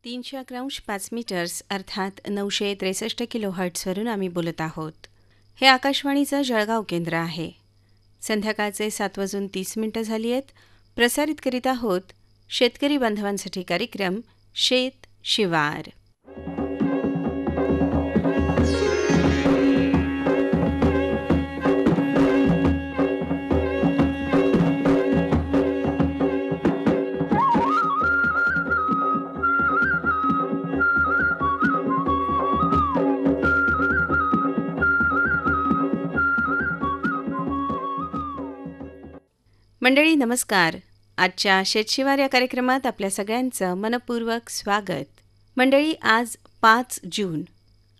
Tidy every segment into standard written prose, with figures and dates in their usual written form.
311.5 अर्थात 963 किलोहर्ट्झवरून आम्ही बोलत आहोत. हे आकाशवाणीचं जळगाव केंद्र आहे. संध्याकाळचे 7:30 झाली आहेत. प्रसारित करीत आहोत शेतकरी बांधवांसाठी कार्यक्रम शेत शिवार. मंडळी नमस्कार. आजच्या शेतशिवार या कार्यक्रमात आपल्या सगळ्यांचं मनपूर्वक स्वागत. मंडळी आज 5 जून.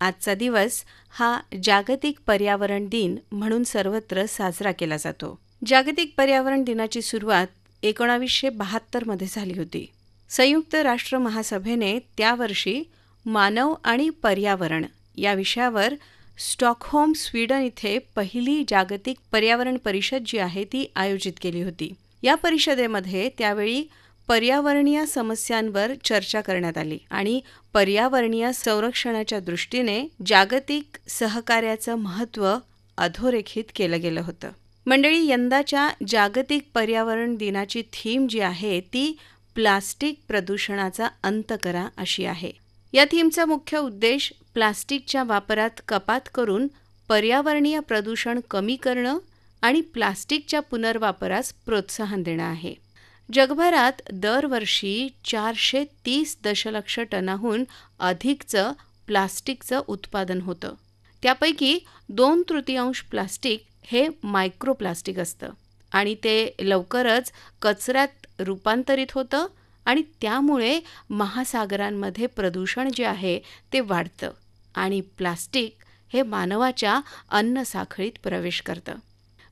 आजचा दिवस हा जागतिक पर्यावरण दिन म्हणून सर्वत्र साजरा केला जातो. जागतिक पर्यावरण दिनाची सुरुवात 1972 मध्ये झाली होती. संयुक्त राष्ट्र महासभेने त्या वर्षी मानव आणि पर्यावरण या विषयावर स्टॉकहोम स्वीडन इथे पहिली जागतिक पर्यावरण परिषद जी आहे ती आयोजित केली होती. या परिषदेमध्ये त्यावेळी पर्यावरणीय समस्यांवर चर्चा करण्यात आली आणि पर्यावरणीय संरक्षणाच्या दृष्टीने जागतिक सहकार्याचं महत्त्व अधोरेखित केलं गेलं होतं. मंडळी यंदाच्या जागतिक पर्यावरण दिनाची थीम जी आहे ती प्लास्टिक प्रदूषणाचा अंत करा अशी आहे. या थीमचा मुख्य उद्देश प्लास्टिकच्या वापरात कपात करून पर्यावरणीय प्रदूषण कमी करणं आणि प्लास्टिकच्या पुनर्वापरास प्रोत्साहन देणं आहे. जगभरात दरवर्षी 430 दशलक्ष टनाहून अधिकचं प्लास्टिकचं उत्पादन होतं. त्यापैकी 2/3 प्लास्टिक हे मायक्रोप्लास्टिक असतं आणि ते लवकरच कचऱ्यात रूपांतरित होतं आणि त्यामुळे महासागरांमध्ये प्रदूषण जे आहे ते वाढतं आणि प्लास्टिक हे मानवाच्या अन्नसाखळीत प्रवेश करतं.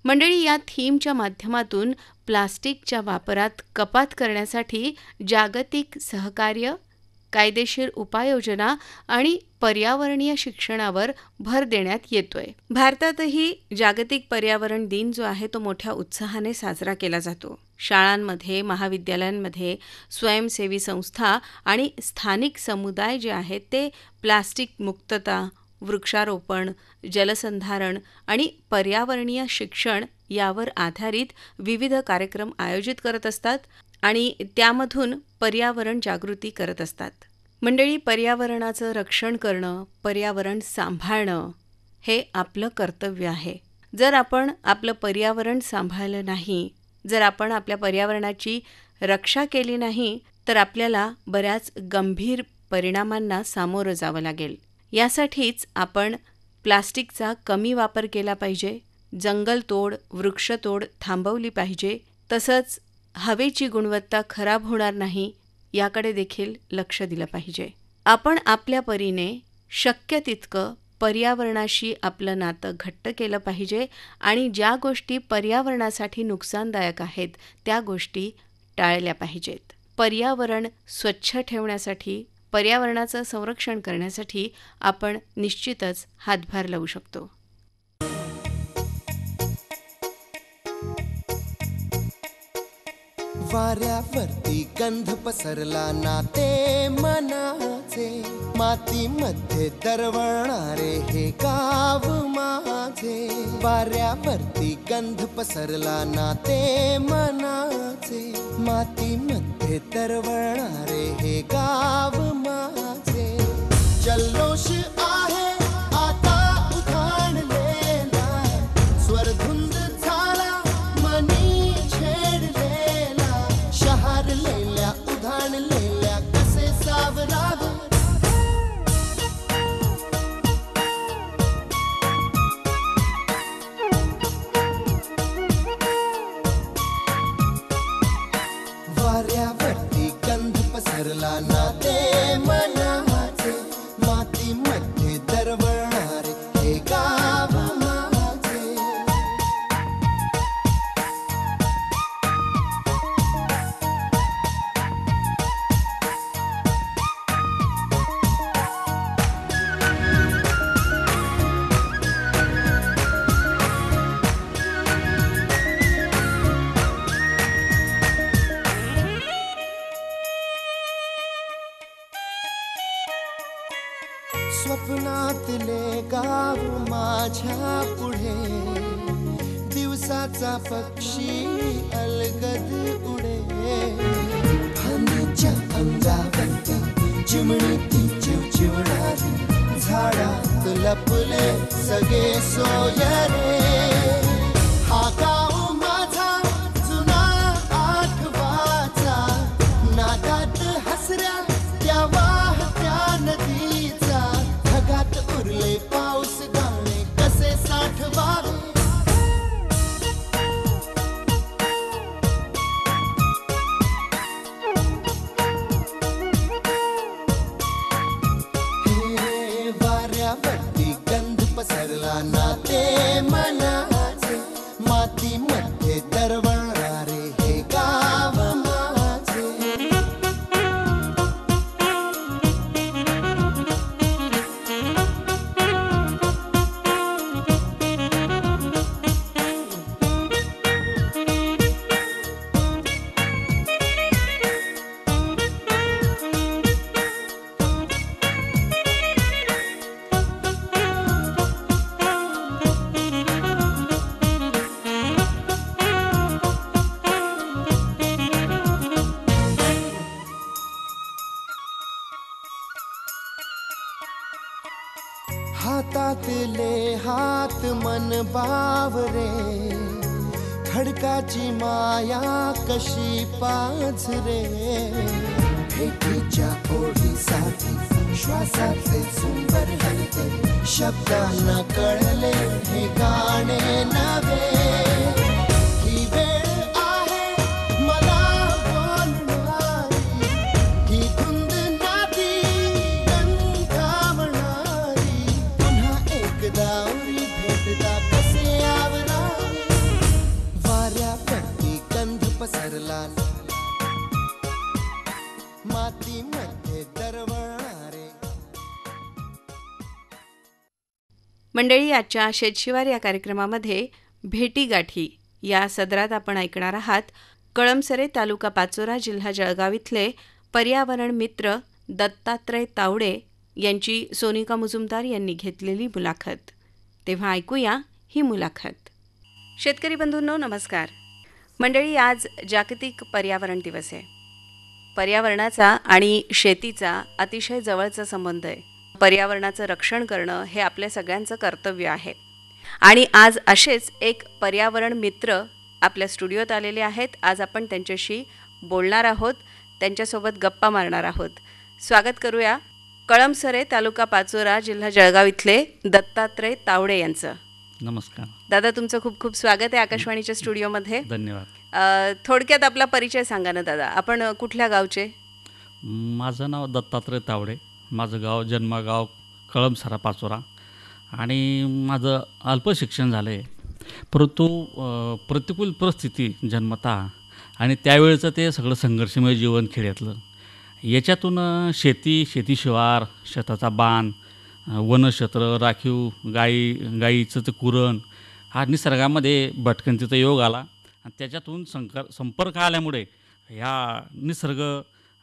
मंडळी या थीमच्या माध्यमातून प्लास्टिकच्या वापरात कपात करण्यासाठी जागतिक सहकार्य, कायदेशीर उपाययोजना आणि पर्यावरणीय शिक्षणावर भर देण्यात येतोय. भारतातही जागतिक पर्यावरण दिन जो आहे तो मोठ्या उत्साहाने साजरा केला जातो. शाळांमध्ये, महाविद्यालयांमध्ये स्वयंसेवी संस्था आणि स्थानिक समुदाय जे आहेत ते प्लास्टिक मुक्तता, वृक्षारोपण, जलसंधारण आणि पर्यावरणीय शिक्षण यावर आधारित विविध कार्यक्रम आयोजित करत असतात आणि त्यामधून पर्यावरण जागृती करत असतात. मंडळी पर्यावरणाचं रक्षण करणं, पर्यावरण सांभाळणं हे आपलं कर्तव्य आहे. जर आपण आपलं पर्यावरण सांभाळलं नाही, जर आपण आपल्या पर्यावरणाची रक्षा केली नाही तर आपल्याला बऱ्याच गंभीर परिणामांना सामोरं जावं लागेल. यासाठीच आपण प्लास्टिकचा कमी वापर केला पाहिजे, जंगलतोड, वृक्षतोड थांबवली पाहिजे, तसंच हवेची गुणवत्ता खराब होणार नाही याकडे देखील लक्ष दिलं पाहिजे. आपण आपल्या परीने शक्य तितकं पर्यावरणाशी आपलं नातं घट्ट केलं पाहिजे आणि ज्या गोष्टी पर्यावरणासाठी नुकसानदायक आहेत त्या गोष्टी टाळल्या पाहिजेत. पर्यावरण स्वच्छ ठेवण्यासाठी, पर्यावरणाचं संरक्षण करण्यासाठी आपण निश्चितच हातभार लावू शकतो. वाऱ्यावरती गंध पसरला ना ते मनाचे, मातीमध्ये दरवळणारे हे गाव माझे. वाऱ्यावरती गंध पसरला ना ते मनाचे, मातीमध्ये दरवळणारे हे गाव माझे. जल्लोष आहे आता उधाणलेला, स्वरधुंद झाला मनी छेडलेला. शहारलेल्या उधाणलेल्या कसे सावरावे, वाऱ्यावरती गंध पसरला ना ते मनाचे, मातीमध्ये दरवळणारे हे गाव माझे. स्वप्नातले गाव माझ्या पुढे, दिवसाचा पक्षी अलगद उडे. फांदीच्या अंगावरती चिमणी ती चिवचिवणारी, झाडात लपले सगळे सोयरे. हा गाव माझा जुना आठवाचा, नादात हसऱ्या त्या वाहत्या नदीचा, ढगात उरले पाऊस गाणे कसे साठवावे. हे वाऱ्यावरती गंध पसरला ना ते मनाचे, मातीमध्ये दरवळणारे हे गाव माझे. हातातले हात मन बावरे, खडकाची माया कशी पाझरे. भेटीच्या ओढीसाठी श्वासाचे झुंबर हलते, शब्दांना कळले हे गाणे नवे. ही वेळ आहे मला बोलणारी, ही धुंद नादी गंधावणारी. पुन्हा एकदा उरी भेटदा कसे आवरावे. वाऱ्यावरती गंध पसरला, मातीमध्ये दरवळणारे. मंडळी, आजच्या शेतशिवार या कार्यक्रमामध्ये भेटीगाठी या सदरात आपण ऐकणार आहात कळमसरे, तालुका पाचोरा, जिल्हा जळगाव इथले पर्यावरण मित्र दत्तात्रय तावडे यांची सोनिका मुजुमदार यांनी घेतलेली मुलाखत. तेव्हा ऐकूया ही मुलाखत. शेतकरी बंधूंनो, नमस्कार. मंडळी, आज जागतिक पर्यावरण दिवस आहे. पर्यावरणाचा आणि शेतीचा अतिशय जवळचा संबंध आहे. पर्यावरणाचं रक्षण करणं हे आपल्या सगळ्यांचं कर्तव्य आहे. आणि आज असेच एक पर्यावरण मित्र आपल्या स्टुडिओत आलेले आहेत. आज आपण त्यांच्याशी बोलणार आहोत, त्यांच्यासोबत गप्पा मारणार आहोत. स्वागत करूया कळमसरे, तालुका पाचोरा, जिल्हा जळगाव इथले दत्तात्रय तावडे यांचं. नमस्कार दादा, तुमचं खूप खूप स्वागत आहे आकाशवाणीच्या स्टुडिओमध्ये. धन्यवाद. थोडक्यात आपला परिचय सांगा ना दादा. आपण कुठल्या गावचे? माझं नाव दत्तात्रय तावडे. माझं गाव जन्मगाव कळमसरा पाचोरा आणि माझं अल्प शिक्षण झालं आहे. परंतु प्रतिकूल परिस्थिती जन्मतः आणि त्यावेळेचं ते सगळं संघर्षमय जीवन खेड्यातलं, याच्यातून शेतीशिवार, शेताचा बांध, वनक्षेत्र, राखीव गाईचं ते कुरण, हा निसर्गामध्ये भटकंतीचा योग आला. आणि त्याच्यातून संपर्क आल्यामुळे ह्या निसर्ग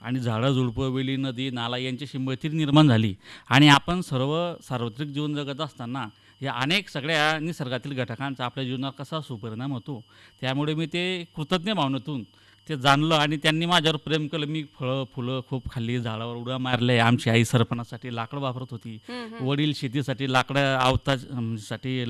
आणि झाडं झुडपं, वेली, नदी, नाला यांच्याशी मैत्री निर्माण झाली. आणि आपण सार्वत्रिक जीवन जगत असताना या अनेक सगळ्या निसर्गातील घटकांचा आपल्या जीवनावर कसा सुपरिणाम होतो, त्यामुळे मी ते कृतज्ञ भावनेतून ते जाणलं. आणि त्यांनी माझ्यावर प्रेम केलं. मी फळं फुलं खूप खाल्ली, झाडावर उड्या मारल्या. आमची आई सरपणासाठी लाकडं वापरत होती, वडील शेतीसाठी साठी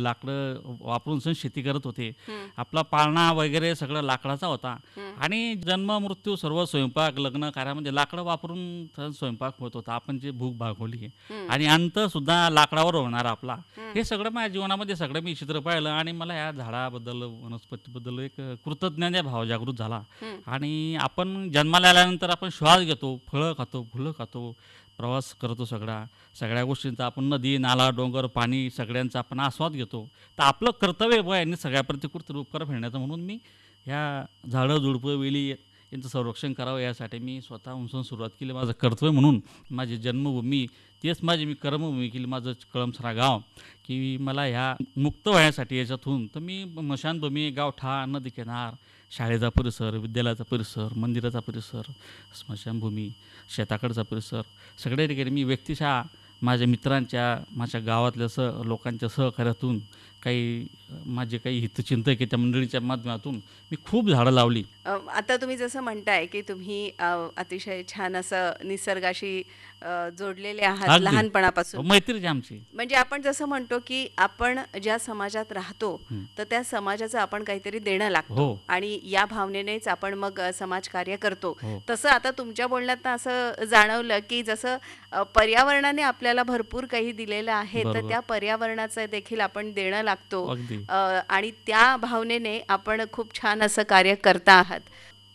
लाकडं वापरून सण शेती करत होते. आपला पाळणा वगैरे सगळं लाकडाचा होता. आणि जन्म मृत्यू सर्व स्वयंपाक, लग्न कार्यामध्ये लाकडं वापरून स्वयंपाक होत होता. आपण जे भूक भागवली आणि अंत सुद्धा लाकडावर होणार आपला, हे सगळं माझ्या जीवनामध्ये सगळं मी चित्र पाहिलं. आणि मला या झाडाबद्दल, वनस्पतीबद्दल एक कृतज्ञता भाव जागृत झाला. आणि आपण जन्माला आल्यानंतर आपण श्वास घेतो, फळं खातो, फुलं खातो, प्रवास करतो, सगळ्या गोष्टींचा आपण नदी, नाला, डोंगर, पाणी सगळ्यांचा आपण आस्वाद घेतो. तर आपलं कर्तव्य आहे सगळ्याप्रती कृत्रिम उपकार फेडण्याचं. म्हणून मी ह्या झाडं झुडपं, वेली यांचं संरक्षण करावं यासाठी मी स्वतः उंचून सुरुवात केली. माझं कर्तव्य म्हणून माझी जन्मभूमी तेच मी कर्मभूमी केली, माझं कळमसरा गाव, की मला ह्या मुक्त व्हायसाठी याच्यातून. तर मी स्मशानभूमी, गावठा, नदी किनार, शाळेचा परिसर, विद्यालयाचा परिसर, मंदिराचा परिसर, स्मशानभूमी, शेताकडचा परिसर, सगळ्या ठिकाणी मी व्यक्तिशः माझ्या मित्रांच्या, माझ्या गावातल्या लोकांच्या सहकार्यातून, काही माझे काही हितचिंतक मंडळीच्या माध्यमातून मी खूप झाडं लावली. आता तुम्ही जसं म्हणताय की तुम्ही अतिशय छान असं निसर्गाशी जोडलेले आहात अगदी लहानपणापासून. मैत्रीची आमची. म्हणजे आपण जसं म्हणतो की आपण ज्या समाजात राहतो तर त्या समाजाचं आपण काहीतरी देणं लागतो हो. आणि या भावनेनेच आपण मग समाजकार्य करतो. हो. तसं आता तुमच्या बोलण्यात असं जाणवलं की जसं पर्यावरणाने आपल्याला भरपूर काही दिलेलं आहे तर बरोबर. त्या पर्यावरणाचं देखील आपण देणं लागतो. अगदी. आणि त्या भावनेने आपण खूप छान असं कार्य करता आहात.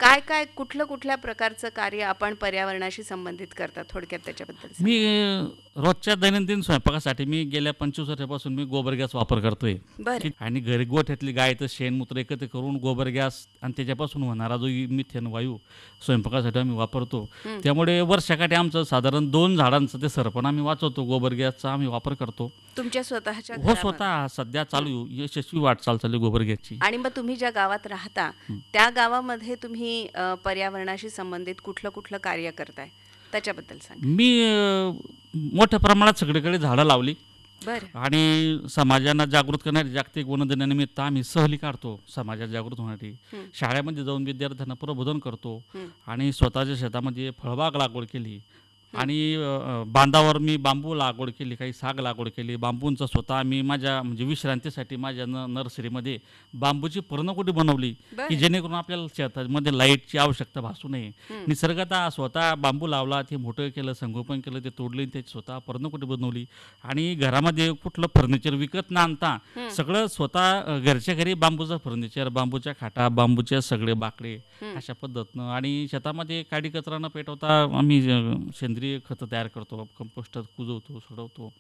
काय काय कुठल्या प्रकारचं कार्य आपण पर्यावरणाशी संबंधित करतात, थोडक्यात त्याच्याबद्दल सांगा. मी रोजच्या दैनंदिन स्वयंपाकासाठी मी गेल्या 25 वर्षापासून मी गोबर गॅस वापर करतोय. बरं. आणि घरी गोठ्यातली गायचं शेणमूत्र एकत्र करून गोबर गॅस आणि त्याच्यापासून होणारा जो मिथेन वायू स्वयंपाकासाठी आम्ही वापरतो. त्यामुळे वर्षाकाठी आमचं साधारण 2 झाडांचं ते सरपण आम्ही वाचवतो. गोबर गॅसचा आम्ही वापर करतो. तुमच्या स्वतःच्या हो, घरामध्ये? स्वतः सध्या चालू यशस्वी वाटचाल चालू आहे गोबर गॅसची. आणि मग तुम्ही ज्या गावात राहता त्या गावामध्ये तुम्ही पर्यावरणाशी संबंधित कुठलं कार्य करताय त्याच्याबद्दल सांगा. मी मोठ्या प्रमाणात सगळीकडे झाडं लावली बरं. आणि समाजाला जागृत करणारी जागतिक वनदिनानिमित्त आम्ही सहली काढतो समाजात जागृत होण्यासाठी. शाळेमध्ये जाऊन विद्यार्थ्यांना प्रबोधन करतो आणि स्वतःच्या शेतामध्ये फळबाग लागवड केली आणि बांधावर मी बांबू लागवड केली, काही साग लागवड केली. बांबूंचा स्वतः आम्ही माझ्या म्हणजे विश्रांतीसाठी माझ्या नर्सरीमध्ये बांबूची पर्णकुटी बनवली की जेणेकरून आपल्याला शेतामध्ये लाईटची आवश्यकता भासू नये. निसर्गात स्वतः बांबू लावला, ते मोठं केलं, संगोपन केलं, ते तोडले, त्याची स्वतः पर्णकुटी बनवली आणि घरामध्ये कुठलं फर्निचर विकत न आणता सगळं स्वतः घरच्या घरी बांबूचं फर्निचर, बांबूच्या खाटा, बांबूचे सगळे बाकडे अशा पद्धतीनं. आणि शेतामध्ये काडी कचरा न पेटवता आम्ही सेंद्रिय खतं तयार करतो, कंपोस्टर कुजवतो, सोडवतो.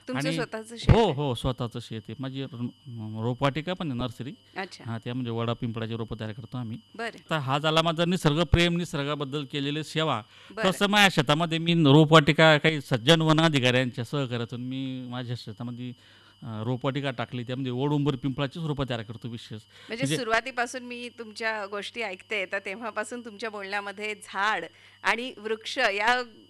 तुमचं आणि स्वतःचं शेत हो आहे? हो स्वतःचं शेत आहे. माझी रोपवाटिका पण आहे, नर्सरी. अच्छा. हां, त्यामध्ये वडा पिंपळाची रोपं तयार करतो आम्ही. बरं. तर हा झाला माझा निसर्ग प्रेम, निसर्गाबद्दल केलेली सेवा. बरं. तसं माझ्या शेतामध्ये मी रोपवाटिका काही सज्जन वन अधिकाऱ्यांच्या सहकार्यातून मी माझ्या शेतामध्ये रोपवाटिका टाकली. त्यामध्ये ओडुंबर पिंपळाचीच रोपं तयार करतो विशेष. म्हणजे सुरुवातीपासून मी तुमच्या गोष्टी ऐकते तर तेव्हापासून तुमच्या बोलण्यामध्ये झाड आणि वृक्ष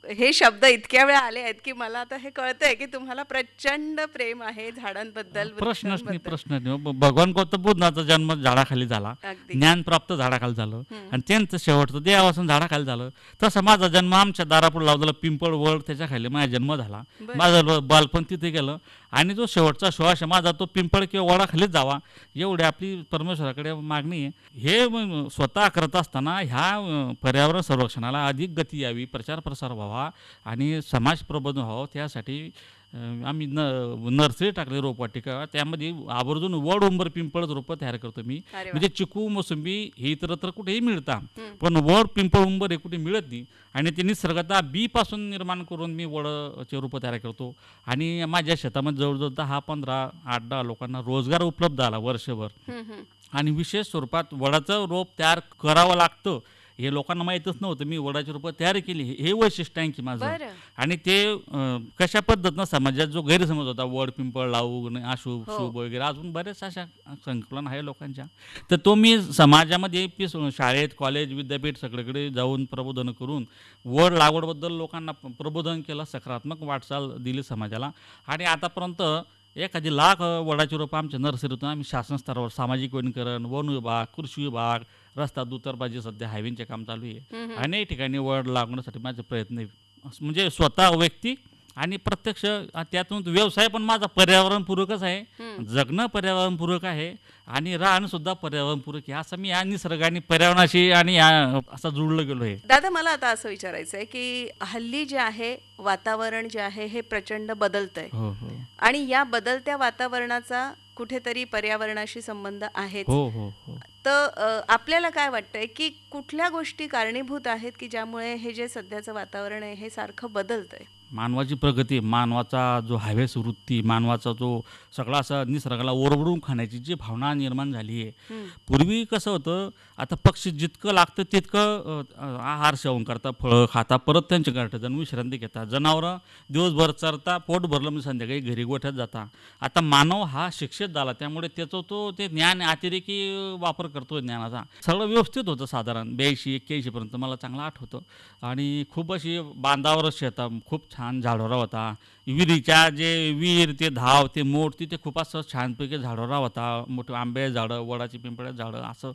हे शब्द इतक्या वेळा आले आहेत की मला आता हे कळतंय की तुम्हाला प्रचंड प्रेम आहे झाडांबद्दल, प्रश्नच नाही, वृक्षांबद्दल. प्रश्न नाही. भगवान गौतम बुद्धाचा जन्म झाडाखाली झाला, अगदी. ज्ञान प्राप्त झाडाखाली झालं आणि त्यांचं शेवटचं देवासन झाडाखाली झालं. तसं माझा जन्म आमच्या दारापुढे लावलेला पिंपळ वड त्याच्या खाली माझा जन्म झाला. माझं बालपण तिथे गेलं आणि जो शेवटचा श्वास आहे माझा तो पिंपळ किंवा वडाखालीच जावा एवढी आपली परमेश्वराकडे मागणी आहे. हे स्वतः करत असताना ह्या पर्यावरण संरक्षणाला अधिक गती यावी, प्रचार प्रसार व्हावा आणि समाज प्रबोधन व्हावं त्यासाठी आम्ही नर्सरी टाकली रोपवाटिका. त्यामध्ये आवर्जून वड उंबर पिंपळ रोपं तयार करतो मी. अरे वा. म्हणजे चिकू मोसंबी हे इतरत्र कुठेही मिळतात पण वड पिंपळ उंबर हे कुठे मिळत नाही आणि ते निसर्गतः बी पासून निर्माण करून मी वडचे रोपं तयार करतो. आणि माझ्या शेतामध्ये जवळजवळ 10-15, 8-10 लोकांना रोजगार उपलब्ध झाला वर्षभर. आणि विशेष स्वरूपात वडाचं रोप तयार करावं लागतं हे लोकांना माहीतच नव्हतं. मी वडाची रोपं तयार केली हे वैशिष्ट्य आहे की माझं. बरं. आणि ते कशा पद्धतीनं समाजात जो गैरसमज होता वड पिंपळ लावू अशुभ शुभ वगैरे अजून बरेच अशा संकलन आहे लोकांच्या, तर तो मी समाजामध्ये शाळेत कॉलेज विद्यापीठ सगळीकडे जाऊन प्रबोधन करून वड लागवडबद्दल लोकांना प्रबोधन केलं, सकारात्मक वाटचाल दिली समाजाला. आणि आतापर्यंत एखादी लाख वडाची रोपं आमच्या नर्सरीतून आम्ही शासन स्तरावर सामाजिक वनीकरण, वन विभाग, कृषी विभाग, रस्ता दुतर्फाचे सध्या हायवेचे काम चालू आहे. अनेक ठिकाणी वड लागवण्यासाठी माझे प्रयत्न आहे. म्हणजे स्वतः व्यक्ती आणि प्रत्यक्ष त्यातून व्यवसाय पण माझा पर्यावरणपूरकच आहे. जगणं पर्यावरणपूरक आहे आणि राहणं सुद्धा पर्यावरणपूरक आहे. असं मी या निसर्गाने पर्यावरणाशी आणि असं जुळलं गेलो आहे. दादा, मला आता असं विचारायचं आहे की हल्ली जे आहे वातावरण जे आहे हे प्रचंड बदलतंय. हो हो आणि या बदलत्या वातावरणाचा कुठेतरी पर्यावरणाशी संबंध आहेच. हो हो हो तर आपल्याला काय वाटतंय की कुठल्या गोष्टी कारणीभूत आहेत की ज्यामुळे हे जे सध्याचं वातावरण आहे हे सारखं बदलतंय? मानवाची प्रगती, मानवाचा जो हवेस वृत्ती, मानवाचा जो सगळा असा निसर्गाला ओरबडून खाण्याची जी भावना निर्माण झाली आहे. पूर्वी कसं होतं, आता पक्षी जितकं लागतं तितकं आहार सेवन करता, फळं खाता, परत त्यांच्या गाठं जाऊन विश्रांती घेतात. जनावरं दिवसभर चरता, पोट भरलं म्हणजे संध्याकाळी घरी गोठ्यात जाता. आता मानव हा शिक्षित झाला त्यामुळे त्याचं तो ते ज्ञान अतिरेकी वापर करतो ज्ञानाचा. सगळं व्यवस्थित होतं साधारण 82-81 पर्यंत मला चांगलं आठवतं. आणि खूप अशी बांधावर शेता खूप छान छान झाडोरा होता. विहिरीच्या जे विहीर ते धाव ते मोठ तिथे खूप असं छानपैकी झाडोरा होता. मोठे आंब्याची झाडं, वडाची पिंपळाची झाडं असं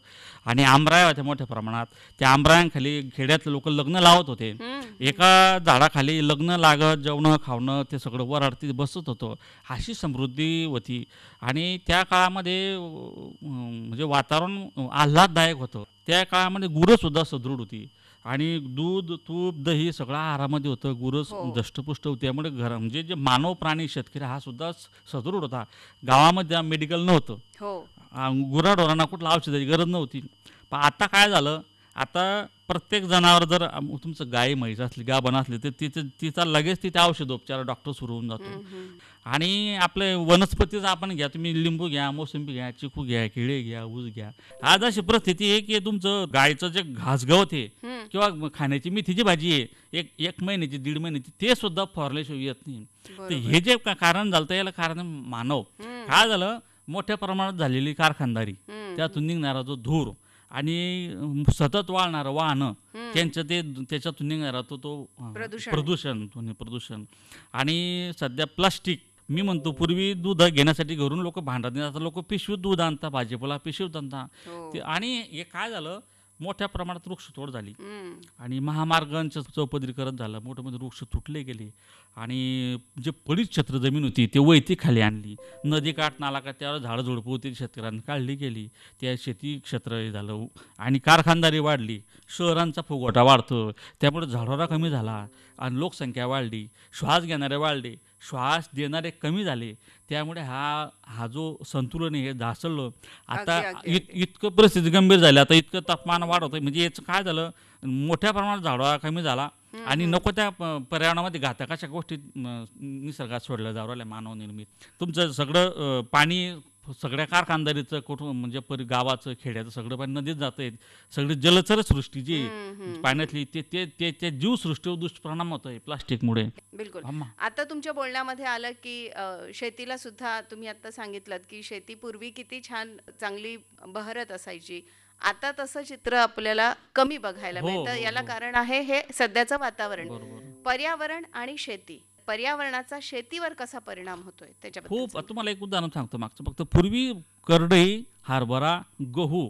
आणि आंबराया होत्या मोठ्या प्रमाणात. त्या आंबरायांखाली खेड्यातले लोक लग्न लावत होते. एका झाडाखाली लग्न लागत, जेवणं खावणं ते सगळं वराड तिथे बसत होतं. अशी समृद्धी होती आणि त्या काळामध्ये म्हणजे वातावरण आल्हाददायक होतं. त्या काळामध्ये गुरंसुद्धा सदृढ होती आणि दूध, तूप, दही सगळं आहारामध्ये होतं. गुरं हो. दष्टपुष्ट होती. त्यामुळे म्हणजे जे मानव प्राणी शेतकरी हा सुद्धा सदृढ होता. गावामध्ये मेडिकल नव्हतं. हो. गुराढोरांना कुठलं औषधाची गरज नव्हती. पण आता काय झालं, आता प्रत्येक जनावर जर तुमचं गाय म्हैस असली, गाभण असली तर तिचा लगेच तिथे औषधोपचार डॉक्टर सुरू होऊन जातो. आणि आपले वनस्पतीच आपण घ्या, तुम्ही लिंबू घ्या, मोसंबी घ्या, चिकू घ्या, केळे घ्या, ऊस घ्या. आज अशी परिस्थिती आहे की तुमचं गायचं जे घासगवत आहे किंवा खाण्याची मेथीची भाजी आहे, एक महिन्याची 1.5 महिन्याची, ते सुद्धा फवारल्याशिवाय येत नाही. तर हे जे कारण झालं याला कारण मानव. काय झालं, मोठ्या प्रमाणात झालेली कारखानदारी, त्यातून निघणारा जो धूर आणि सतत वाढणारं वाहनं, त्याच्यातून निघणारा तो ध्वनी प्रदूषण आणि सध्या प्लास्टिक. मी म्हणतो पूर्वी दूध घेण्यासाठी घरून लोक भांडत नाही, आता लोक पिशवीत दूध आणता, भाजीपाला पिशवीत आणता. आणि हे काय झालं, मोठ्या प्रमाणात वृक्षतोड झाली आणि महामार्गांचं चौपदरीकरण झालं, मोठे मोठे वृक्ष तुटले गेले आणि जे पडीत क्षेत्र जमीन होती ते वैती खाली आणली. नदी काठ नाला का त्यावर झाडं झुडपं होती, शेतकऱ्यांनी काढली गेली, त्या शेती क्षेत्र हे झालं आणि कारखानदारी वाढली, शहरांचा फुगवटा वाढतो, त्यामुळे झाडोरा कमी झाला आणि लोकसंख्या वाढली, श्वास घेणारे वाढले, श्वास देणारे कमी झाले. त्यामुळे हा जो संतुलन आहे हे ढासळलं. आता इतकं परिस्थिती गंभीर झाली, आता इतकं तापमान वाढत आहे. म्हणजे याचं काय झालं, मोठ्या प्रमाणात झाडोरा कमी झाला आणि नको त्या पर्यावरणामध्ये घातक अशा गोष्टी निसर्गात सोडल्या जाऊ राहिल्या मानवनिर्मित. तुमचं सगळं पाणी सगळ्या कारखानदारीचं कुठून म्हणजे गावाचं खेड्याचं सगळं पाणी नदीत जात आहेत. सगळी जलचर सृष्टी जी पाण्यातली ते जीवसृष्टीवर दुष्परिणाम होत आहे प्लास्टिकमुळे. बिलकुल. आता तुमच्या बोलण्यामध्ये आलं की शेतीला सुद्धा तुम्ही आता सांगितलं की शेती पूर्वी किती छान चांगली बहरत असायची. आता तसं चित्र आपल्याला कमी बघायला मिळतं. याला कारण आहे हे सध्याचं वातावरण. पर्यावरण आणि शेती, पर्यावरणाचा शेतीवर कसा परिणाम होतोय त्याच्याबद्दल खूप. तुम्हाला एक उदाहरण सांगतो मागचं. फक्त पूर्वी करडई, हरभरा, गहू,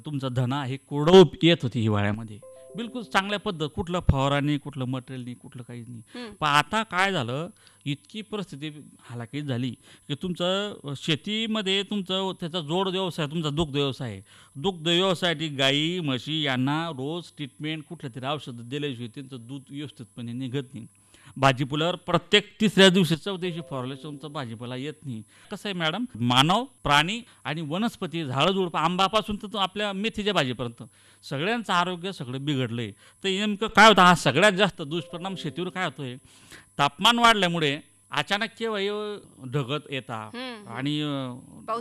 तुमचा धना हे कोरडं येत होती हिवाळ्यामध्ये, बिलकुल चांगल्या पद्धत, कुठलं फवारानी, कुठलं मटेरियल नाही, कुठलं काहीच नाही. पण आता काय झालं, इतकी परिस्थिती हालाकीच झाली की तुमचं शेतीमध्ये तुमचं त्याचा जोड व्यवसाय तुमचा दुग्ध व्यवसाय आहे. दुग्ध व्यवसायासाठी गाई म्हशी यांना रोज ट्रीटमेंट कुठल्या तरी औषधं दिल्याशिवाय त्यांचं दूध व्यवस्थितपणे निघत नाही. भाजीपाल्यावर प्रत्येक 3ऱ्या दिवशी 4थ्या दिवशी फवारल्याशिवाय तुमचा भाजीपाला येत नाही. कसं आहे मॅडम, मानव प्राणी आणि वनस्पती, झाडं झुडपं, आंबापासून तर आपल्या मेथीच्या भाजीपर्यंत सगळ्यांचं आरोग्य सगळं बिघडलंय. तर नेमकं काय होतं, हा सगळ्यात जास्त दुष्परिणाम शेतीवर काय होतोय, तापमान वाढल्यामुळे अचानक केव्हा ढगत येतात आणि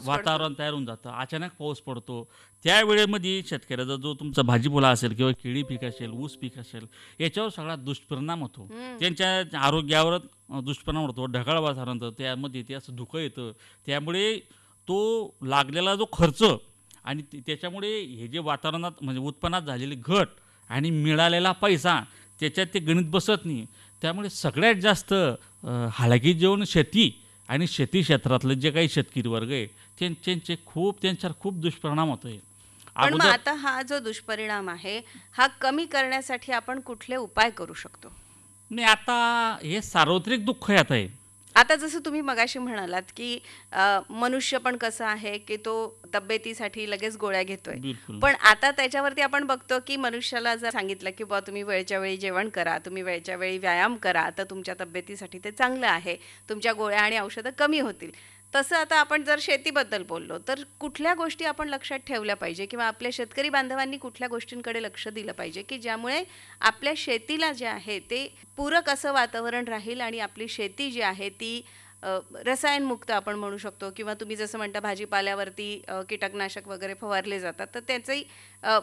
वातावरण तयार होऊन जातं, अचानक पाऊस पडतो. त्यावेळेमध्ये शेतकऱ्याचा जो तुमचा भाजीपाला असेल किंवा केळी पीक असेल, ऊस पीक असेल, याच्यावर सगळा दुष्परिणाम होतो. त्यांच्या आरोग्यावर दुष्परिणाम होतो. ढगाळ वातावरण, त्यामध्ये ते असं धुकं येतं. त्यामुळे तो लागलेला जो खर्च आणि त्याच्यामुळे हे जे वातावरणात म्हणजे उत्पन्नात झालेली घट आणि मिळालेला पैसा त्याच्यात ते गणित बसत नाही. त्यामुळे सगळ्यात जास्त हालाकी जेवण शेती आणि शेती क्षेत्रातले जे काही शेतकरी वर्ग आहे त्यांच्यावर खूप दुष्परिणाम होतोय. पण मग आता हा जो दुष्परिणाम आहे हा कमी करण्यासाठी आपण कुठले उपाय करू शकतो? नाही, आता हे सार्वत्रिक दुःख येत आहे. आता जसं तुम्ही मगाशी म्हणालात की मनुष्य पण कसं आहे की तो तब्येतीसाठी लगेच गोळ्या घेतोय, पण आता त्याच्यावरती आपण बघतो की मनुष्याला जर सांगितलं की बा तुम्ही वेळच्या वेळी जेवण करा, तुम्ही वेळच्या वेळी व्यायाम करा, तर तुमच्या तब्येतीसाठी ते चांगलं आहे, तुमच्या गोळ्या आणि औषधं कमी होतील. तसं आता आपण जर शेतीबद्दल बोललो तर कुठल्या गोष्टी आपण लक्षात ठेवल्या पाहिजे किंवा आपल्या शेतकरी बांधवांनी कुठल्या गोष्टींकडे लक्ष दिलं पाहिजे की ज्यामुळे आपल्या शेतीला जे आहे ते पूरक असं वातावरण राहील आणि आपली शेती जी आहे ती रसायनमुक्त आपण म्हणू शकतो, किंवा तुम्ही जसं म्हणता भाजीपाल्यावरती कीटकनाशक वगैरे फवारले जातात तर त्याचाही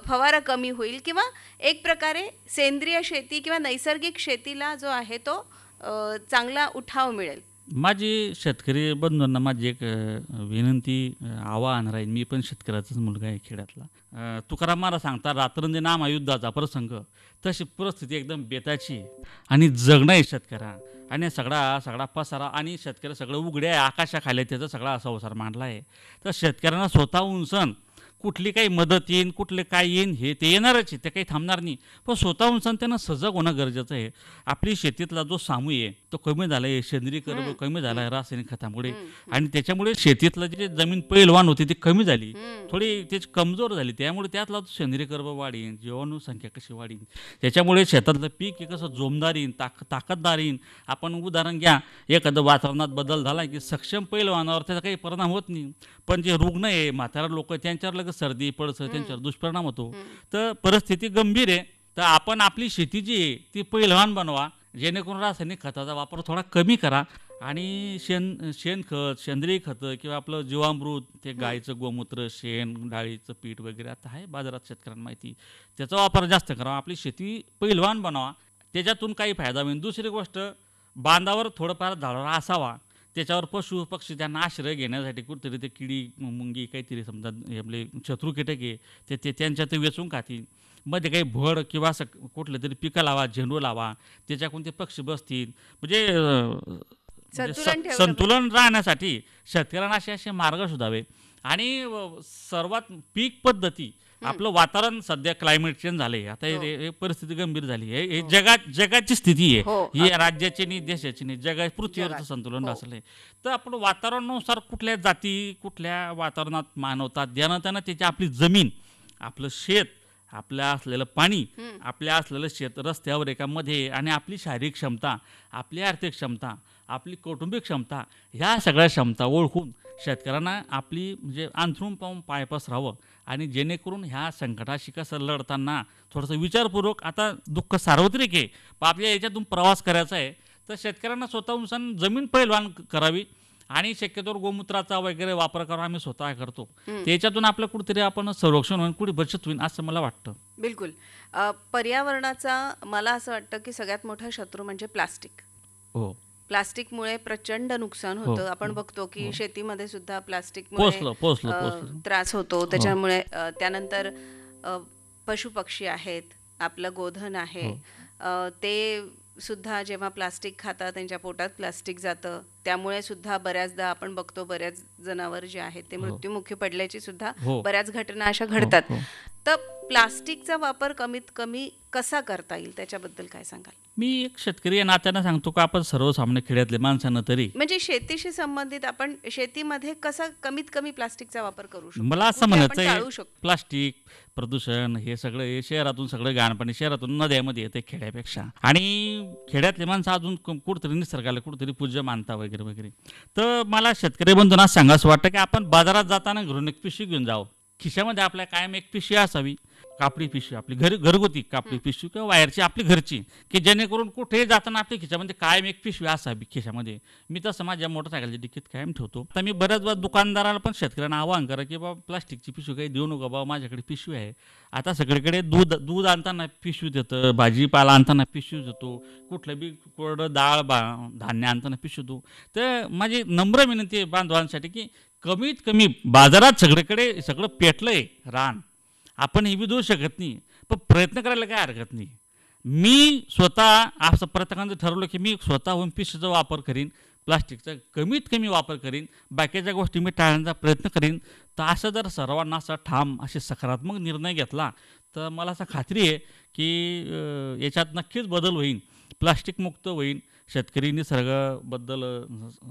फवारा कमी होईल, किंवा एक प्रकारे सेंद्रिय शेती किंवा नैसर्गिक शेतीला जो आहे तो चांगला उठाव मिळेल. माझी शेतकरी बंधूंना माझी एक विनंती, आवाहन राहील. मी पण शेतकऱ्याचाच मुलगा आहे खेड्यातला. तुकाराम महाराज सांगता रात्रंदिन नामा युद्धाचा प्रसंग. तशी परिस्थिती एकदम बेताची आहे. आणि जगणं आहे शेतकऱ्या, आणि सगळा सगळा पसारा, आणि शेतकरी सगळं उघड्या आहे, आकाशाखाली आहे, त्याचा सगळा संसार मांडला आहे. तर शेतकऱ्यांना स्वतःहून सण कुठली काही मदत येईन, कुठले काय येईन, हे ते येणारच आहे, ते काही थांबणार नाही. पण स्वतःहून सण त्यांना सजग होणं गरजेचं आहे. आपली शेतीतला जो सामू आहे तो कमी झाला आहे, सेंद्रीकरण कमी झाला आहे रासायनिक खतामुळे. आणि त्याच्यामुळे शेतीतलं जे जमीन पैलवान होती ती कमी झाली, थोडी त्याची कमजोर झाली. त्यामुळे त्यातला सेंद्रीकरण वाढीन, जीवाणू संख्या कशी वाढीन, त्याच्यामुळे शेतातलं पीक हे कसं जोमदार येईन, ताकददार येईन. आपण उदाहरण घ्या, एखादं वातावरणात बदल झाला की सक्षम पैलवानावर त्याचा काही परिणाम होत नाही, पण जे रुग्ण आहे, म्हातारा लोक, त्यांच्यावर लगेच सर्दी पडसं, त्यांच्यावर दुष्परिणाम होतो. तर परिस्थिती गंभीर आहे. तर आपण आपली शेती जी आहे ती पैलवान बनवा, जेणेकरून रासायनिक खताचा वापर थोडा कमी करा. आणि शेणखत, सेंद्रिय खतं किंवा आपलं जीवामृत, ते गाईचं गोमूत्र, शेण, डाळीचं पीठ वगैरे आता आहे बाजारात शेतकऱ्यांना माहिती, त्याचा वापर जास्त करावा. आपली शेती पैलवान बनवा, त्याच्यातून काही फायदा होईल. दुसरी गोष्ट, बांधावर थोडंफार झाडावर असावा, त्याच्यावर पशु पक्षी त्यांना आश्रय घेण्यासाठी कुठेतरी ते किडी मुंगी काहीतरी समजा हे आपले शत्रू कीटक आहे ते त्यांच्या ते वेचून खातील. मध्ये काही भड किंवा असं कुठलं तरी पिकं लावा, झेंडू लावा, त्याच्याकडून ते पक्षी बसतील. म्हणजे संतुलन राहण्यासाठी शेतकऱ्यांना असे असे मार्ग शोधावे. आणि सर्वात पीक पद्धती, आपलं वातावरण सध्या क्लायमेट चेंज झाले, आता हे परिस्थिती गंभीर झाली आहे. हे जगाची स्थिती आहे, ही राज्याची नाही, देशाची नाही, जगा पृथ्वीवरचं संतुलन असलं. तर आपण वातावरणानुसार कुठल्या जाती, कुठल्या वातावरणात मानवतात, ज्यानं त्यानं त्याची आपली जमीन, आपलं शेत, आपल्या असलेलं पाणी, आपल्या असलेलं शेत रस्त्यावर एकामध्ये, आणि आपली शारीरिक क्षमता, आपली आर्थिक क्षमता, आपली कौटुंबिक क्षमता, ह्या सगळ्या क्षमता ओळखून शेतकऱ्यांना आपली म्हणजे अंथरूण पाहून पाय पसरावं. आणि जेणेकरून ह्या संकटाशी कसं लढताना थोडंसं विचारपूर्वक, आता दुःख सार्वत्रिक आहे पण आपल्या याच्यातून प्रवास करायचा आहे, तर शेतकऱ्यांना स्वतःहून जमीन पैलवान करावी. आणि शक्यतोवर गोमूत्राचा वगैरे वापर करून आम्ही स्वतः करतो, त्याच्यातून आपलं कुठेतरी आपण संरक्षण होईल, कुठे बचत होईल असं मला वाटतं. बिलकुल. पर्यावरणाचा मला असं वाटतं की सगळ्यात मोठा शत्रू म्हणजे प्लास्टिक. हो, प्लास्टिकमुळे प्रचंड नुकसान होतं. आपण बघतो की शेतीमध्ये सुद्धा प्लास्टिकमुळे त्रास होतो. त्याच्यामुळे त्यानंतर पशुपक्षी आहेत, आपलं गोधन आहे, ते सुद्धा जेव्हा प्लास्टिक खातात त्यांच्या पोटात प्लास्टिक जातं. त्यामुळे सुद्धा बऱ्याचदा आपण बघतो बऱ्याच जनावर जे आहेत ते मृत्युमुखी पडल्याची सुद्धा बऱ्याच घटना अशा घडतात. तर प्लास्टिकचा वापर कमीत कमी कसा करता येईल त्याच्याबद्दल काय सांगाल? मी एक शेतकरी या नात्यानं सांगतो का आपण सर्वसामान्य खेड्यातले माणसांना तरी म्हणजे शेतीशी संबंधित आपण शेतीमध्ये कसा कमीत कमी प्लास्टिकचा वापर करू शकतो, मला असं म्हणायचं आहे, प्लास्टिक प्रदूषण हे सगळं हे शहरातून सगळं घाण पाणी शहरातून नद्यामध्ये येते खेड्यापेक्षा. आणि खेड्यातले माणसं अजून कुठतरी निसर्गाला कुठतरी पूज्य मानता वगैरे वगैरे. तर मला शेतकरी बंधूंना सांगायचं वाटतं की आपण बाजारात जाताना घरून एक पिशवी घेऊन जावं. खिशामध्ये आपल्या कायम एक पिशवी असावी, कापडी पिशवी, आपली घरगुती कापडी पिशवी किंवा वायरची आपली घरची, की जेणेकरून कुठेही जाताना आपल्या खिशामध्ये कायम एक पिशवी असावी खिशामध्ये. मी तसं माझ्या मोटरसायकलच्या डिकीत कायम ठेवतो. तर मी बऱ्याच वेळा दुकानदाराला पण शेतकऱ्यांना आवाहन करा की बाबा प्लास्टिकची पिशवी काही देऊ नका बाबा, माझ्याकडे पिशवी आहे. आता सगळीकडे दूध आणताना पिशवी देतं, भाजीपाला आणताना पिशवी देतो, कुठलं बी कोरडं डाळ धान्य आणताना पिशवी देतो. तर माझी नम्र विनंती आहे बांधवांसाठी की कमीत कमी, बाजारात सगळीकडे सगळं पेटलंय रान, आपण हे बी देऊ शकत नाही, पण प्रयत्न करायला काय हरकत नाही. मी स्वतः असं प्रत्येकानं ठरवलं की मी स्वतःहून पिशवीचा वापर करीन, प्लास्टिकचा कमीत कमी वापर करीन, बाकीच्या गोष्टी मी टाळण्याचा प्रयत्न करीन. तर असं जर सर्वांना असा ठाम असे सकारात्मक निर्णय घेतला तर मला असं खात्री आहे की याच्यात नक्कीच बदल होईल, प्लास्टिक मुक्त होईल, शेतकरी निसर्गाबद्दल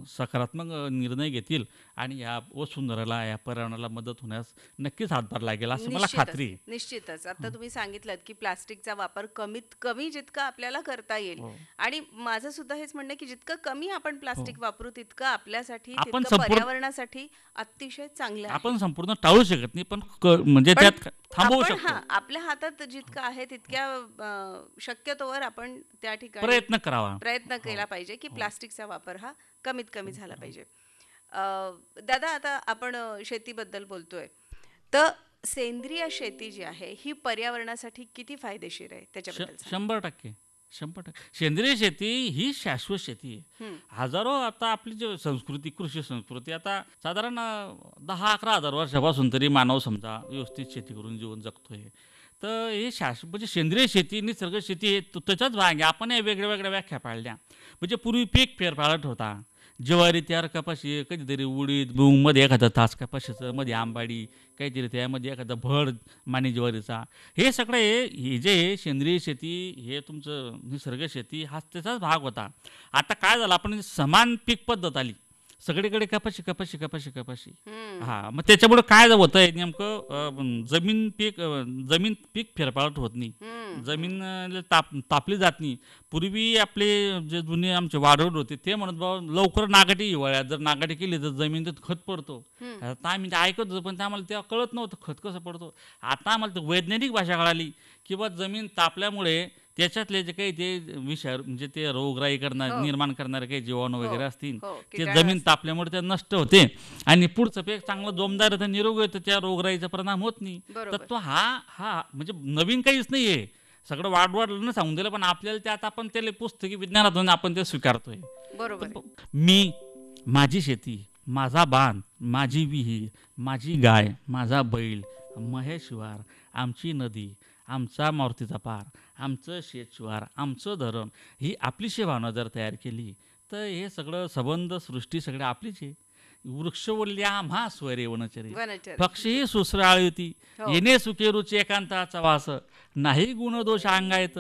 सकारात्मक निर्णय घेतील आणि या वसुंधराला, या पर्यावरणाला मदत होण्यास नक्कीच हातभार लागेल असं मला खात्री आहे. निश्चितच. आता तुम्ही सांगितलं की प्लास्टिकचा वापर कमीत कमी जितका आपल्याला करता येईल, आणि माझं सुद्धा हेच म्हणणं की जितकं कमी आपण प्लास्टिक वापरू तितकं आपल्यासाठी, पर्यावरणासाठी अतिशय चांगलं आहे. आपण संपूर्ण टाळू शकत नाही, पण म्हणजे त्यात थांबवू शकतो. आपल्या हातात जितकं आहे तितक्या शक्यतोवर आपण त्या ठिकाणी प्रयत्न केला पाहिजे की प्लास्टिकचा वापर हा कमीत कमी झाला पाहिजे. दादा, आता आपण शेतीबद्दल बोलतोय, तर सेंद्रिय शेती जी आहे ही पर्यावरणासाठी किती फायदेशीर आहे त्याच्याबद्दल? 100% 100% सेंद्रिय शेती ही शाश्वत शेती आहे. हजारो आता आपली जी संस्कृती, कृषी संस्कृती आता साधारण 10-11 हजार वर्षापासून तरी मानव समजा व्यवस्थित शेती करून जीवन जगतोय. तर हे म्हणजे सेंद्रिय शेती, निसर्ग शेती हे त्याचाच भाग आहे. आपण हे वेगळ्या वेगळ्या व्याख्या पाळल्या. म्हणजे पूर्वी पीक फेरफार होता. ज्वारी तयार कपाशी, कधीतरी उडीद मूग, मध्ये एखादा तास कपाशीचं, मध्ये आंबाडी, काहीतरी त्यामध्ये एखादा भड मानी ज्वारीचा. हे सगळे हे जे सेंद्रिय शेती, हे तुमचं निसर्ग शेती हा त्याचाच भाग होता. आता काय झालं, आपण समान पीक पद्धत आली सगळीकडे, कपाशी कपाशी कपाशी कपाशी. हा, मग त्याच्यामुळे काय होतंय नेमकं, जमीन पीक फेरफार होत नाही, जमीन तापली जात नाही. पूर्वी आपले जे जुने आमचे वाढवड होते ते म्हणत बाबा लवकर नागाटी हिवाळ्यात जर नागाटी केली तर जमीन तर खत पडतो. आता आम्ही ते ऐकत होतो, पण आम्हाला तेव्हा कळत नव्हतं खत कसं पडतो. आता आम्हाला ते वैज्ञानिक भाषा कळाली की बा जमीन तापल्यामुळे त्याच्यातले जे काही ते विषार म्हणजे ते रोगराई निर्माण करणारे काही जीवाणू वगैरे असतील ते जमीन तापल्यामुळे ते नष्ट होते आणि पुढचं पीक चांगलं जोमदार येतं, निरोगी येतं, त्या रोगराईचा परिणाम होत नाही. तर तो हा म्हणजे नवीन काहीच नाहीये, सगळं वाढवलं ना सांगून दिलं, पण आपल्याला त्यात आपण त्याला पुस्तकी विज्ञानातून आपण ते स्वीकारतोय. मी, माझी शेती, माझा बाण, माझी विहीर, माझी गाय, माझा बैल, महेश्वर, आमची नदी, आमचा मारुतीचा पार, आमचं शेतशिवार, आमचं धरण, ही आपलीशी भावना जर तयार केली तर हे सगळं संबंध सृष्टी सगळी आपलीच आहे. वृक्षवल्ल्या आम्हा स्वरे वनचरे, पक्षी सुसराळी येणे सुखे रुची एकांताचा वास, नाही गुणदोष अंगायत.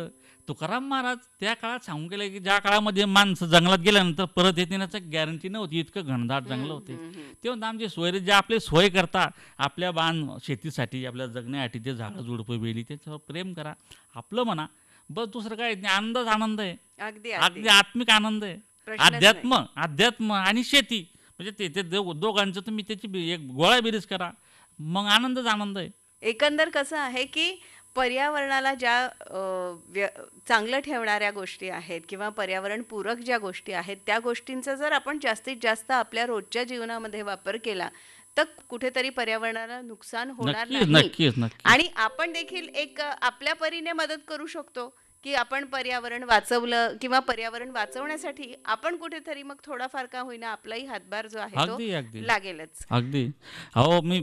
तुकाराम महाराज त्या काळात सांगून गेले की ज्या काळामध्ये माणसं जंगलात गेल्यानंतर परत येण्याची गॅरंटी नव्हती, इतकं घनदाट जंगल होते. तेव्हा आमचे सोयरे जे आपले सोय करता आपल्या बाण शेतीसाठी, आपल्या जगण्यासाठी जे झाडं झुडपं वेली त्याच्यावर प्रेम करा, आपलं म्हणा, बस दुसरं काय नाही. आनंद आहे, अगदी आत्मिक आनंद आहे. अध्यात्म आणि शेती म्हणजे ते दोघांचं तुम्ही त्याची एक गोळा बेरीज करा, मग आनंद आहे. एकंदर कसं आहे की पर्यावरणाला ज्या चांगलं ठेवणाऱ्या गोष्टी आहेत किंवा पर्यावरणपूरक ज्या गोष्टी आहेत त्या गोष्टींचा जर आपण जास्तीत जास्त आपल्या रोजच्या जीवनामध्ये वापर केला तर कुठेतरी पर्यावरणाला नुकसान होणार नाही. आणि आपण देखील एक आपल्या परीने मदत करू शकतो की आपण पर्यावरण वाचवलं किंवा पर्यावरण वाचवण्यासाठी आपण कुठेतरी मग थोडाफार का होईना आपलाही हातभार जो आहे तो लागेलच. अगदी. अहो, मी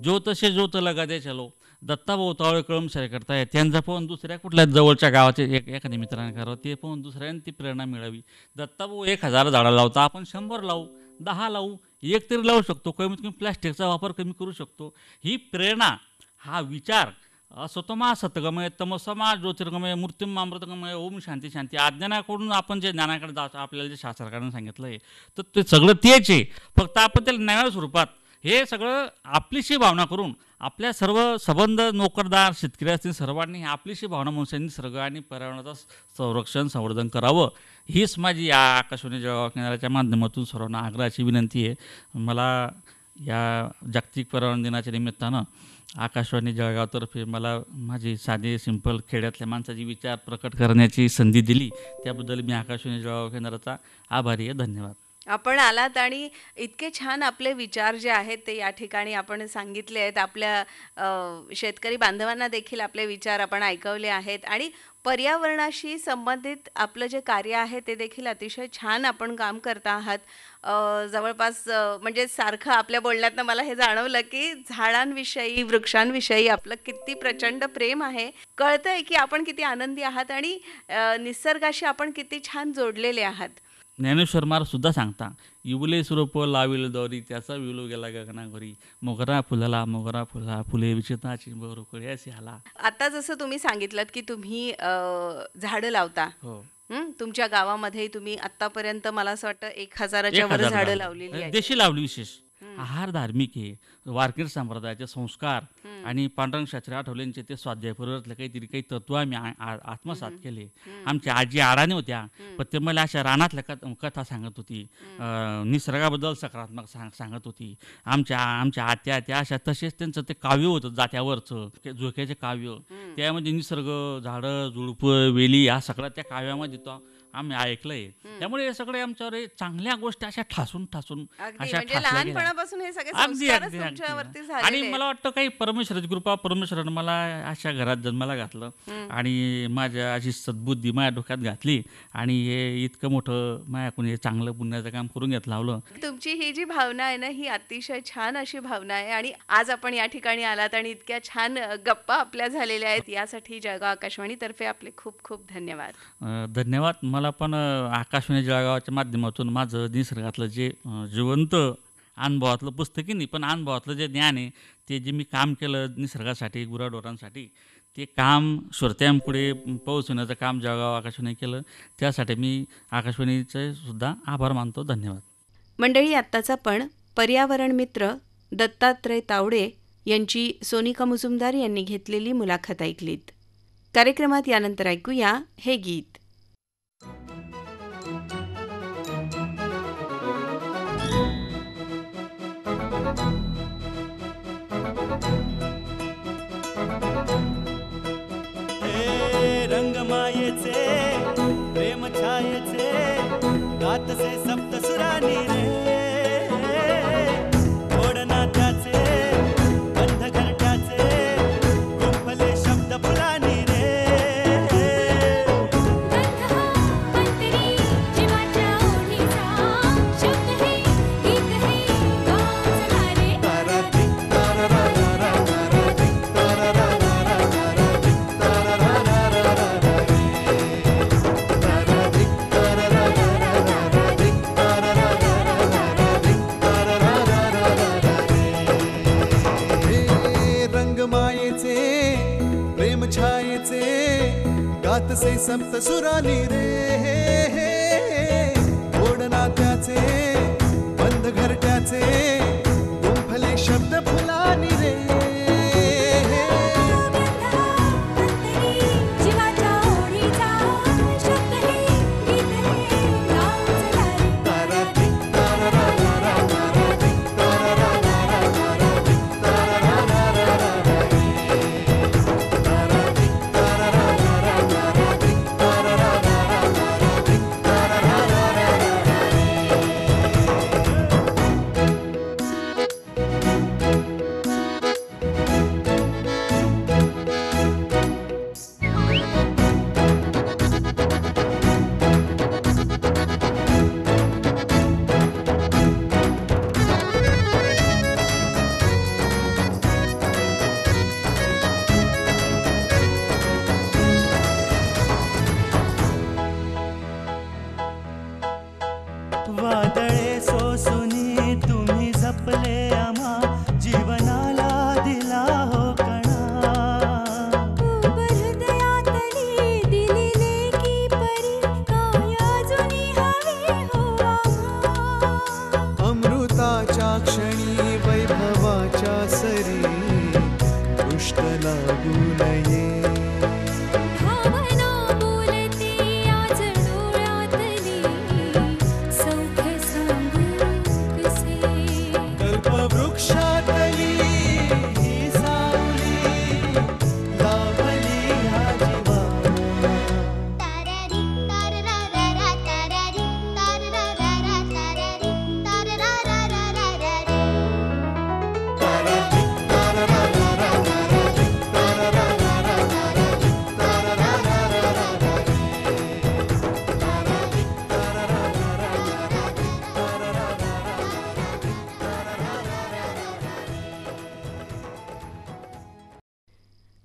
जो तसे जो लगा दे चलो, दत्ताभाऊ तावळे कळमसरे करताय, त्यांचा पाहून दुसऱ्या कुठल्या जवळच्या गावाचे एखाद्या मित्राने करावं, ते पाहून दुसऱ्याने ती प्रेरणा मिळावी. दत्ताभाऊ 1000 झाडं लावता, आपण 100 लावू, 10 लावू, एक तरी लावू शकतो, कमीत कमी प्लॅस्टिकचा वापर कमी करू शकतो. ही प्रेरणा, हा विचार, असतोमा सतगमय तमसमा ज्योतिर्गमय मूर्तिमामृतगमय ओम शांती शांती, अज्ञानाकडून आपण जे ज्ञानाकडे जातो, आपल्याला जे शास्त्रकारांनी सांगितलं आहे तर ते सगळं तेच आहे, फक्त आपण त्याला ज्ञानाच्या स्वरूपात हे सगळं आपलीशी भावना करून आपल्या सर्व संबंध, नोकरदार, शेतकरी असतील, सर्वांनी आपलीशी भावना म्हणून निसर्ग आणि पर्यावरणाचं संरक्षण संवर्धन करावं, हीच माझी या आकाशवाणी जळगाव केंद्राच्या माध्यमातून सर्वांना आग्रहाची विनंती आहे. मला या जागतिक पर्यावरण दिनाच्या निमित्तानं आकाशवाणी जळगावतर्फे मला माझी साधी सिंपल खेड्यातल्या माणसाची विचार प्रकट करण्याची संधी दिली, त्याबद्दल मी आकाशवाणी जळगाव केंद्राचा आभारी आहे. धन्यवाद. आपण आलात आणि इतके छान आपले विचार जे आहेत ते या ठिकाणी आपण सांगितले आहेत. आपल्या शेतकरी बांधवांना देखील आपले विचार आपण ऐकवले आहेत आणि पर्यावरणाशी संबंधित आपलं जे कार्य आहे ते देखील अतिशय छान आपण काम करता आहात. जवळपास म्हणजे सारखं आपल्या बोलण्यातनं मला हे जाणवलं की झाडांविषयी, वृक्षांविषयी आपलं किती प्रचंड प्रेम आहे. कळतंय की आपण किती आनंदी आहात आणि निसर्गाशी आपण किती छान जोडलेले आहात. ज्ञानेश्वर महाराज सुद्धा सांगता, इवले स्वरूप लाविल दोरी, त्याचा विलो गेला गगनाघरी, मोगरा फुलाला मोगरा फुला, फुले विचिताची बरोकळी असे आला. आता जसं तुम्ही सांगितलं की तुम्ही झाडं लावता, हो, तुमच्या गावामध्ये तुम्ही आतापर्यंत मला असं वाटतं 1000च्या वर झाडं लावलेली आहेत. देशी लावली. विशेष आहार धार्मिक आहे, वारकरी संप्रदायाचे संस्कार आणि पांडुरंग शास्त्री आठवलेंचे ते स्वाध्यायपूर्वकले काही तत्व आम्ही आत्मसात केले. आमच्या आजी आडाने होत्या, पण ते मला अशा रानातल्या कथा सांगत होती, निसर्गाबद्दल सकारात्मक सांगत होती. आमच्या आत्या त्या अशा, तसेच त्यांचं ते काव्य होतं जात्यावरचं झोक्याचे काव्य, त्यामध्ये निसर्ग, झाडं झुडपं वेली, हा सगळा त्या काव्यामध्ये तो आम्ही ऐकलंय. त्यामुळे हे सगळे आमच्यावर हे चांगल्या गोष्टी अशा ठासून अगदी अशा म्हणजे ठासल्या गेल्या. लहानपणापासून हे सगळे अगदी संस्कारच अगदी तुमच्यावरती अगदी. आणि झालेले आहेत. मला वाटतं काही परमेश्वराची कृपा, परमेश्वरानं मला अशा घरात जन्माला घातलं आणि माझ्या अशी सद्बुद्धी माझ्या डोक्यात घातली आणि हे इतकं मोठं माझ्याकडून हे चांगलं पुण्याचं काम करून घेत लावलं. तुमची ही जी भावना आहे ना, ही अतिशय छान अशी भावना आहे आणि आज आपण या ठिकाणी आलात आणि इतक्या छान गप्पा आपल्या झालेल्या आहेत, यासाठी जळगाव आकाशवाणीतर्फे आपले खूप खूप धन्यवाद. धन्यवाद. मला पण आकाशवाणी जळगावच्या माध्यमातून माझं निसर्गातलं जे जिवंत अनुभवातलं पुस्तकी नाही पण अनुभवातलं जे ज्ञान आहे ते जे मी काम केलं निसर्गासाठी, गुराढोरांसाठी, ते काम श्रोत्यांपुढे पोहोचवण्याचं काम जळगाव आकाशवाणी केलं. त्यासाठी मी आकाशवाणीचे सुद्धा आभार मानतो. धन्यवाद. मंडळी, आत्ताच आपण पर्यावरण मित्र दत्तात्रय तावडे यांची सोनिका मुजुमदार यांनी घेतलेली मुलाखत ऐकलीत. कार्यक्रमात यानंतर ऐकूया हे गीत. रंगमायेचे प्रेम छायेचे गातसे सप्तसुरानी रे ओढनाथ्याचे बंध घरट्याचे गुंफले शब्द फुलानी रे अंतरी जीवाच्या ओढीचा शब्द हे गीत हे गावचा रे तारा धिक तारा रा रा रा तारा धिक तारा रा रा रा तारा धिक तारा रा रा रा रा तारा धिक तारा रा रा रा तारा धिक तारा रा रा रा तारा धिक तारा रा रा रा रा हे रंगमायेचे प्रेम छायेचे गातसे सप्त सुरानी रे ओढनाथ्याचे बंद घरट्याचे गुंफले शब्द फुलानी रे अंतरी जीवाच्या ओढीचा शब्द हे गीत हे गावचा रे तारा धिक तारा रा रा रा तारा धिक तारा रा रा रा तारा धिक तारा रा रा रा रा तारा धिक तारा रा रा रा तारा धिक तारा रा रा रा तारा धिक तारा रा रा रा वादळे सोसुनी तुम्ही जपले आम्हा जीवनाला दिला हो कणा खूप हृदयातली दिलेले की परी काय अजूनही हवे हो आम्हा अमृताच्या क्षणी वैभवाच्या सरी दुष्ट लागू नये भावना बोलते आज डोळ्यातली सौख्य सांगू कसे कल्पवृक्षातली ही सावली लाभली ह्या जीवा तारारी ताररारा तारारी ताररारा तारारी ताररारा तारा धिक तारा रा रा रा तारा धिक तारा रा रा रा तारा धिक तारा रा रा रा रा तारा धिक तारा रा रा रा तारा धिक तारा रा रा रा तारा धिक तारा रा रा रा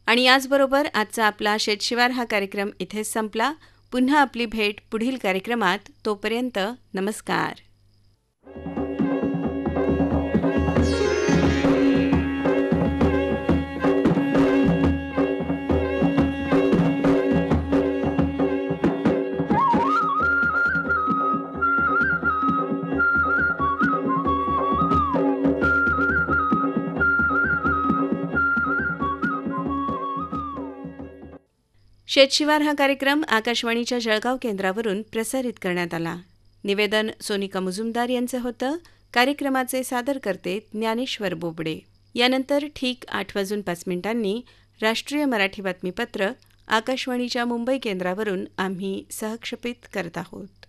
आणि याचबरोबर आजचा आपला शेतशिवार हा कार्यक्रम इथेच संपला. पुन्हा आपली भेट पुढील कार्यक्रमात. तोपर्यंत नमस्कार. शेतशिवार हा कार्यक्रम आकाशवाणीच्या जळगाव केंद्रावरून प्रसारित करण्यात आला. निवेदन सोनिका मुजुमदार यांचं होतं. कार्यक्रमाचे सादरकर्ते ज्ञानेश्वर बोबडे. यानंतर ठीक 8:05 राष्ट्रीय मराठी बातमीपत्र आकाशवाणीच्या मुंबई केंद्रावरून आम्ही सहक्षेपित करत आहोत.